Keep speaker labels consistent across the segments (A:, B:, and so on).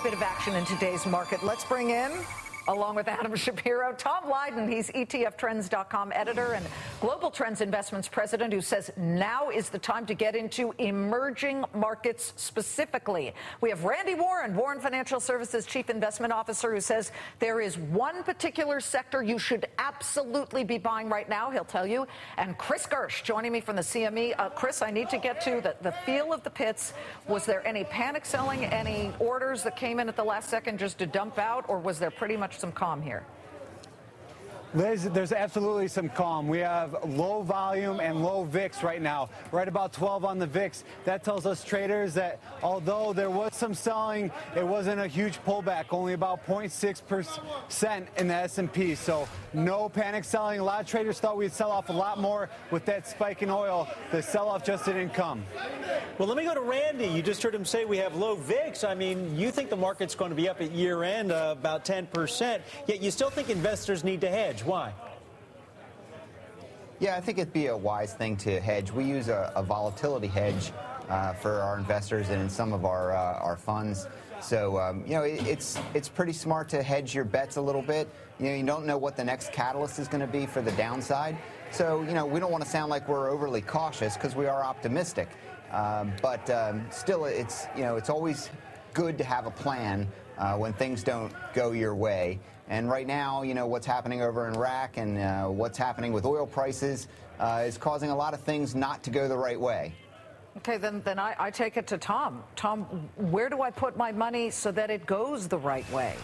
A: bit of action in today's market. Let's bring in, along with Adam Shapiro, Tom Lydon. He's ETFtrends.com editor and Global Trends Investments president, who says now is the time to get into emerging markets specifically. We have Randy Warren, Warren Financial Services chief investment officer, who says there is one particular sector you should absolutely be buying right now. He'll tell you. And Chris Gersh joining me from the CME. Chris, I need to get to the feel of the pits. Was there any panic selling, any orders that came in at the last second just to dump out, or was there pretty much some calm here?
B: Liz, there's absolutely some calm. We have low volume and low VIX right now, right about 12 on the VIX. That tells us traders that although there was some selling, it wasn't a huge pullback, only about 0.6% in the S&P. So no panic selling. A lot of traders thought we'd sell off a lot more with that spike in oil. The sell-off just didn't come.
C: Well, let me go to Randy. You just heard him say we have low VIX. I mean, you think the market's going to be up at year end about 10%, yet you still think investors need to hedge. Why?
D: Yeah, I think it'd be a wise thing to hedge. We use a volatility hedge for our investors and in some of our funds. So, you know, it's pretty smart to hedge your bets a little bit. You know, you don't know what the next catalyst is going to be for the downside. So, you know, we don't want to sound like we're overly cautious because we are optimistic. But still, it's always good to have a plan when things don't go your way. And right now, you know, what's happening over in Iraq and what's happening with oil prices is causing a lot of things not to go the right way.
A: Okay, then I take it to Tom. Tom, where do I put my money so that it goes the right way?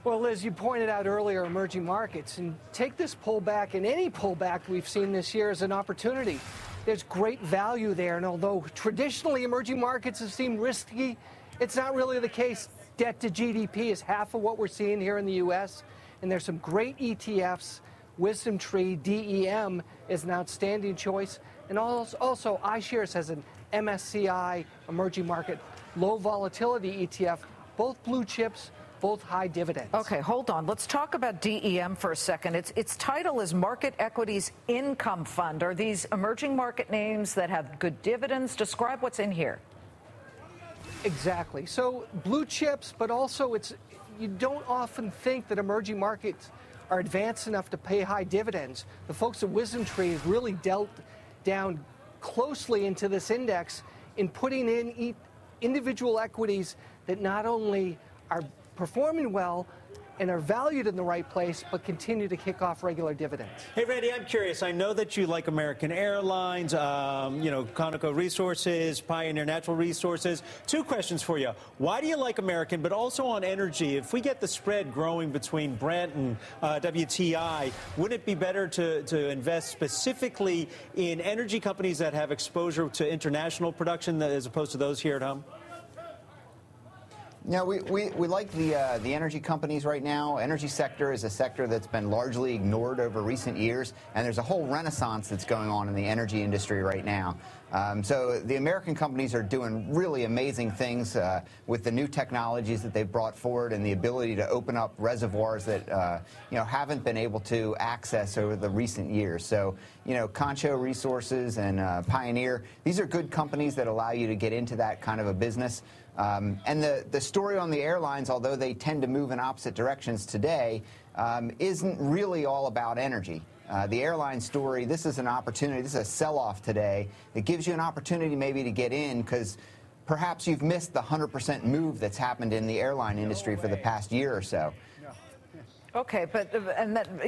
E: Well, Liz, you pointed out earlier emerging markets, and take this pullback and any pullback we've seen this year as an opportunity. There's great value there, and although traditionally emerging markets have seemed risky, it's not really the case. Debt to GDP is half of what we're seeing here in the U.S., and there's some great ETFs. Wisdom Tree, DEM, is an outstanding choice. And also iShares has an MSCI emerging market low volatility ETF, both blue chips, both high dividends.
A: Okay, hold on. Let's talk about DEM for a second. Its title is Market Equities Income Fund. Are these emerging market names that have good dividends? Describe what's in here.
E: Exactly. So blue chips, but also you don't often think that emerging markets are advanced enough to pay high dividends. The folks at Wisdom Tree have really dealt down closely into this index in putting in individual equities that not only are performing well and are valued in the right place, but continue to kick off regular dividends.
C: Hey, Randy, I'm curious. I know that you like American Airlines, Conoco Resources, Pioneer Natural Resources. Two questions for you. Why do you like American, but also on energy? If we get the spread growing between Brent and WTI, wouldn't it be better to invest specifically in energy companies that have exposure to international production as opposed to those here at home?
D: Yeah, we like the energy companies right now. Energy sector is a sector that's been largely ignored over recent years, and there's a whole renaissance that's going on in the energy industry right now. So the American companies are doing really amazing things with the new technologies that they've brought forward and the ability to open up reservoirs that haven't been able to access over the recent years. So, you know, Concho Resources and Pioneer, these are good companies that allow you to get into that kind of a business. And the story on the airlines, although they tend to move in opposite directions today, isn't really all about energy. The airline story, this is an opportunity, this is a sell-off today. It gives you an opportunity maybe to get in because perhaps you've missed the 100% move that's happened in the airline industry for the past year or so.
A: Okay, but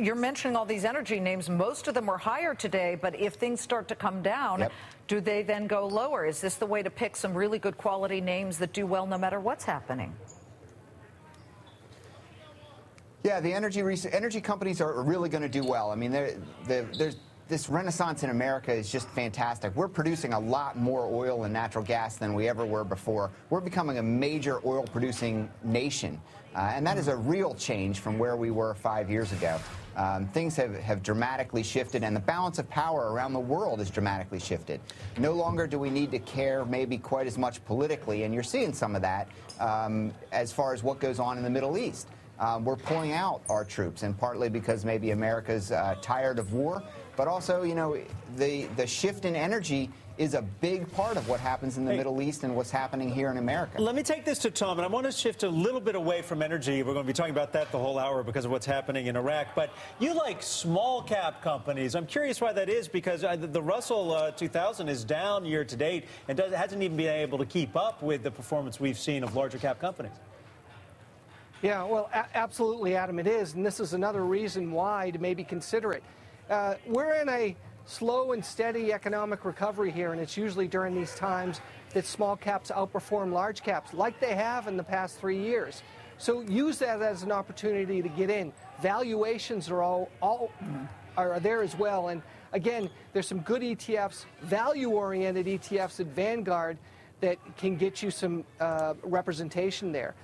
A: you're mentioning all these energy names. Most of them were higher today, but if things start to come down,
D: Yep.
A: Do they then go lower? Is this the way to pick some really good quality names that do well no matter what's happening?
D: Yeah, the energy companies are really going to do well. I mean, there's this renaissance in America is just fantastic. We're producing a lot more oil and natural gas than we ever were before. We're becoming a major oil-producing nation, and that is a real change from where we were 5 years ago. Things have dramatically shifted, and the balance of power around the world has dramatically shifted. No longer do we need to care maybe quite as much politically, and you're seeing some of that as far as what goes on in the Middle East. we're pulling out our troops, and partly because maybe America's tired of war, but also, you know, the shift in energy is a big part of what happens in the Middle East and what's happening here in America.
C: Let me take this to Tom, and I want to shift a little bit away from energy. We're going to be talking about that the whole hour because of what's happening in Iraq. But you like small cap companies. I'm curious why that is, because the Russell 2000 is down year to date and hasn't even been able to keep up with the performance we've seen of larger cap companies.
E: Yeah, well, absolutely, Adam, it is. And this is another reason why to maybe consider it. We're in a slow and steady economic recovery here, and it's usually during these times that small caps outperform large caps, like they have in the past 3 years. So use that as an opportunity to get in. Valuations are are there as well. And again, there's some good ETFs, value-oriented ETFs at Vanguard that can get you some representation there.